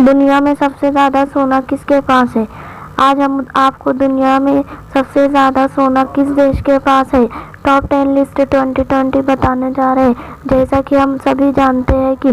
दुनिया में सबसे ज़्यादा सोना किसके पास है? आज हम आपको दुनिया में सबसे ज़्यादा सोना किस देश के पास है टॉप 10 लिस्ट 2020 बताने जा रहे हैं। जैसा कि हम सभी जानते हैं कि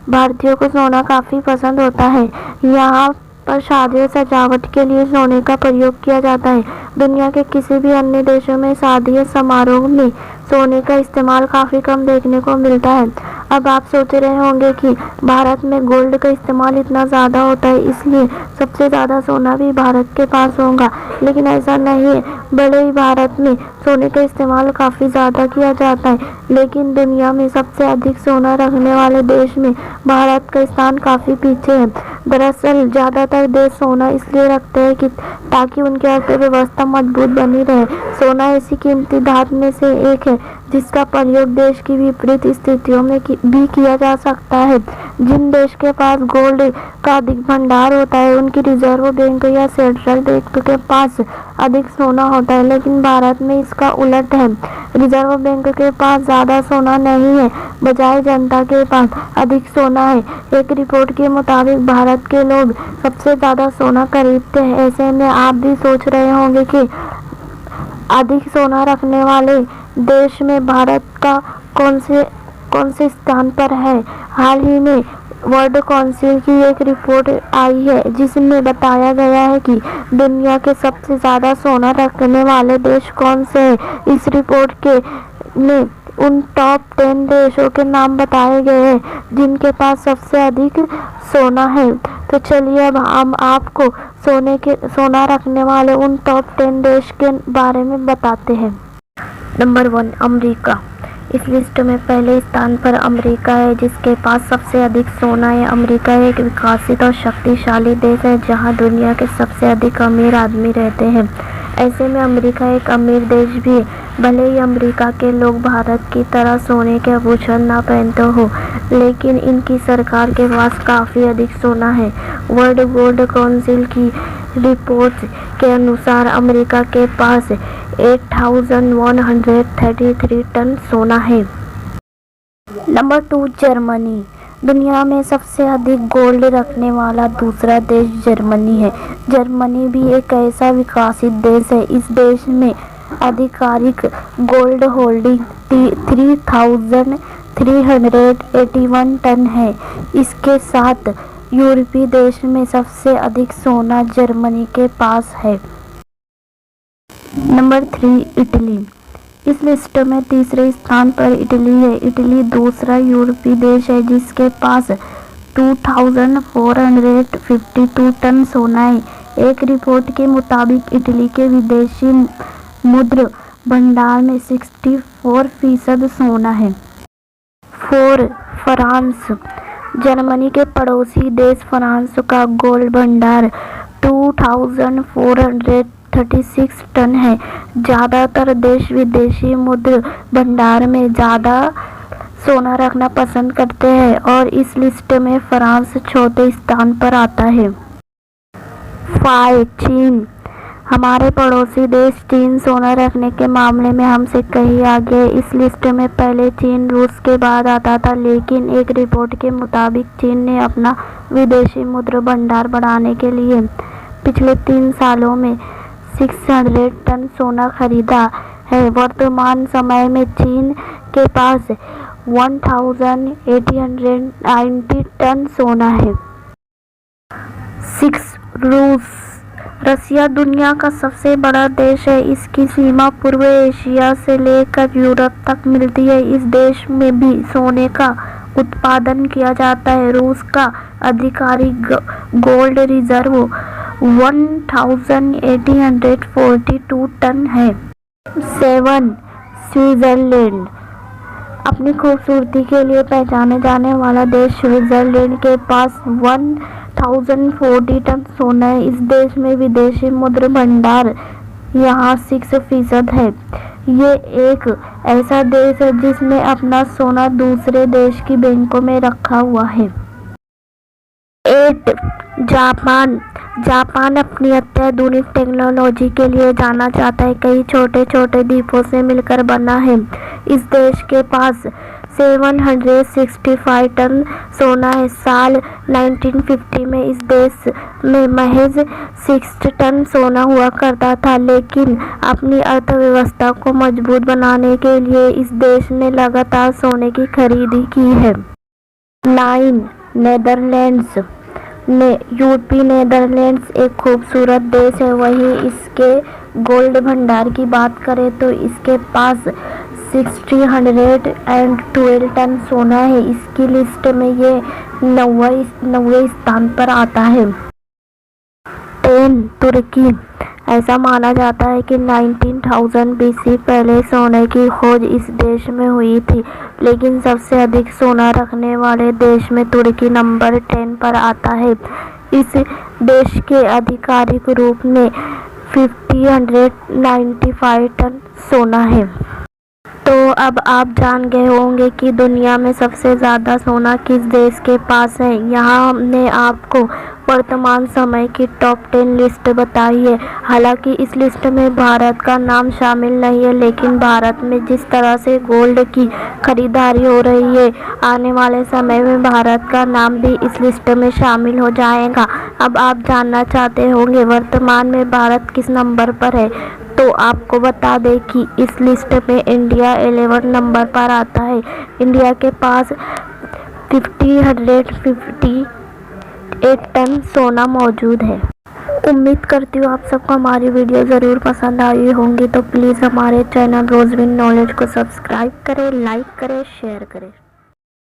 भारतीयों को सोना काफ़ी पसंद होता है। यहाँ पर शादी और सजावट के लिए सोने का प्रयोग किया जाता है। दुनिया के किसी भी अन्य देशों में शादी या समारोह में सोने का इस्तेमाल काफ़ी कम देखने को मिलता है। अब आप सोच रहे होंगे कि भारत में गोल्ड का इस्तेमाल इतना ज़्यादा होता है, इसलिए सबसे ज़्यादा सोना भी भारत के पास होगा, लेकिन ऐसा नहीं है। भले ही भारत में सोने का इस्तेमाल काफ़ी ज़्यादा किया जाता है, लेकिन दुनिया में सबसे अधिक सोना रखने वाले देश में भारत का स्थान काफ़ी पीछे है। दरअसल ज़्यादातर देश सोना इसलिए रखते हैं कि ताकि उनकी अर्थव्यवस्था मजबूत बनी रहे। सोना ऐसी कीमती धातु में से एक है जिसका प्रयोग देश की विपरीत स्थितियों में भी किया जा सकता है। जिन देश के पास गोल्ड का अधिक भंडार होता है, उनकी रिजर्व बैंक या सेंट्रल बैंक के पास अधिक सोना होता है, लेकिन भारत में इसका उलट है। रिजर्व बैंक के पास ज़्यादा सोना नहीं है, बजाय जनता के पास अधिक सोना है। एक रिपोर्ट के मुताबिक भारत के लोग सबसे ज़्यादा सोना खरीदते हैं। ऐसे में आप भी सोच रहे होंगे कि अधिक सोना रखने वाले देश में भारत का कौन से स्थान पर है। हाल ही में वर्ल्ड काउंसिल की एक रिपोर्ट आई है जिसमें बताया गया है कि दुनिया के सबसे ज़्यादा सोना रखने वाले देश कौन से हैं। इस रिपोर्ट में उन टॉप 10 देशों के नाम बताए गए हैं जिनके पास सबसे अधिक सोना है। तो चलिए अब हम आपको सोना रखने वाले उन टॉप 10 देश के बारे में बताते हैं। Number 1 America. इस लिस्ट में पहले स्थान पर अमेरिका है जिसके पास सबसे अधिक सोना है। अमेरिका एक विकसित और शक्तिशाली देश है जहां दुनिया के सबसे अधिक अमीर आदमी रहते हैं। ऐसे में अमेरिका एक अमीर देश भी है। भले ही अमेरिका के लोग भारत की तरह सोने के आभूषण ना पहनते हो, लेकिन इनकी सरकार के पास काफ़ी अधिक सोना है। वर्ल्ड गोल्ड काउंसिल की रिपोर्ट के अनुसार अमेरिका के पास 8133 टन सोना है। Number 2 Germany. दुनिया में सबसे अधिक गोल्ड रखने वाला दूसरा देश जर्मनी है। जर्मनी भी एक ऐसा विकसित देश है। इस देश में आधिकारिक गोल्ड होल्डिंग 3381 टन है। इसके साथ यूरोपीय देश में सबसे अधिक सोना जर्मनी के पास है। Number 3 Italy. इस लिस्ट में तीसरे स्थान पर इटली है। इटली दूसरा यूरोपीय देश है जिसके पास 2452 टन सोना है। एक रिपोर्ट के मुताबिक इटली के विदेशी मुद्रा भंडार में 64% सोना है। 4 फ्रांस। जर्मनी के पड़ोसी देश फ्रांस का गोल्ड भंडार 2436 टन है। ज़्यादातर देश विदेशी मुद्रा भंडार में ज़्यादा सोना रखना पसंद करते हैं और इस लिस्ट में फ्रांस चौथे स्थान पर आता है। 5 चीन। हमारे पड़ोसी देश चीन सोना रखने के मामले में हमसे कहीं आगे है। इस लिस्ट में पहले चीन रूस के बाद आता था, लेकिन एक रिपोर्ट के मुताबिक चीन ने अपना विदेशी मुद्रा भंडार बढ़ाने के लिए पिछले 3 सालों में 600 टन सोना खरीदा है। वर्तमान समय में चीन के पास 1890 टन सोना है। 6 रूस। रसिया दुनिया का सबसे बड़ा देश है। इसकी सीमा पूर्व एशिया से लेकर यूरोप तक मिलती है। इस देश में भी सोने का उत्पादन किया जाता है। रूस का आधिकारिक गोल्ड रिजर्व 1842 टन है। 7 स्विट्जरलैंड। अपनी खूबसूरती के लिए पहचाने जाने वाला देश स्विट्जरलैंड के पास 1040 टन सोना है। इस देश में विदेशी मुद्रा भंडार यहाँ 6% है। ये एक ऐसा देश है जिसने अपना सोना दूसरे देश की बैंकों में रखा हुआ है। 8 जापान। जापान अपनी अत्याधुनिक टेक्नोलॉजी के लिए जाना जाता है। कई छोटे छोटे द्वीपों से मिलकर बना है। इस देश के पास 765 टन सोना है। साल 1950 में इस देश में महज 6 टन सोना हुआ करता था, लेकिन अपनी अर्थव्यवस्था को मजबूत बनाने के लिए इस देश ने लगातार सोने की खरीदी की है। 9 नेदरलैंड्स यूरोपीय नीदरलैंड्स एक खूबसूरत देश है। वहीं इसके गोल्ड भंडार की बात करें तो इसके पास 612 टन सोना है। इसकी लिस्ट में ये 90वें स्थान पर आता है। 10 तुर्की। ऐसा माना जाता है कि 19,000 BC पहले सोने की खोज इस देश में हुई थी, लेकिन सबसे अधिक सोना रखने वाले देश में तुर्की नंबर 10 पर आता है। इस देश के आधिकारिक रूप में 595 टन सोना है। तो अब आप जान गए होंगे कि दुनिया में सबसे ज़्यादा सोना किस देश के पास है। यहाँ हमने आपको वर्तमान समय की टॉप 10 लिस्ट बताई है। हालांकि इस लिस्ट में भारत का नाम शामिल नहीं है, लेकिन भारत में जिस तरह से गोल्ड की खरीदारी हो रही है, आने वाले समय में भारत का नाम भी इस लिस्ट में शामिल हो जाएगा। अब आप जानना चाहते होंगे वर्तमान में भारत किस नंबर पर है, तो आपको बता दें कि इस लिस्ट में इंडिया 11 नंबर पर आता है। इंडिया के पास 558 टन सोना मौजूद है। उम्मीद करती हूँ आप सबको हमारी वीडियो ज़रूर पसंद आई होंगी, तो प्लीज़ हमारे चैनल रोजविन नॉलेज को सब्सक्राइब करें, लाइक करें, शेयर करें।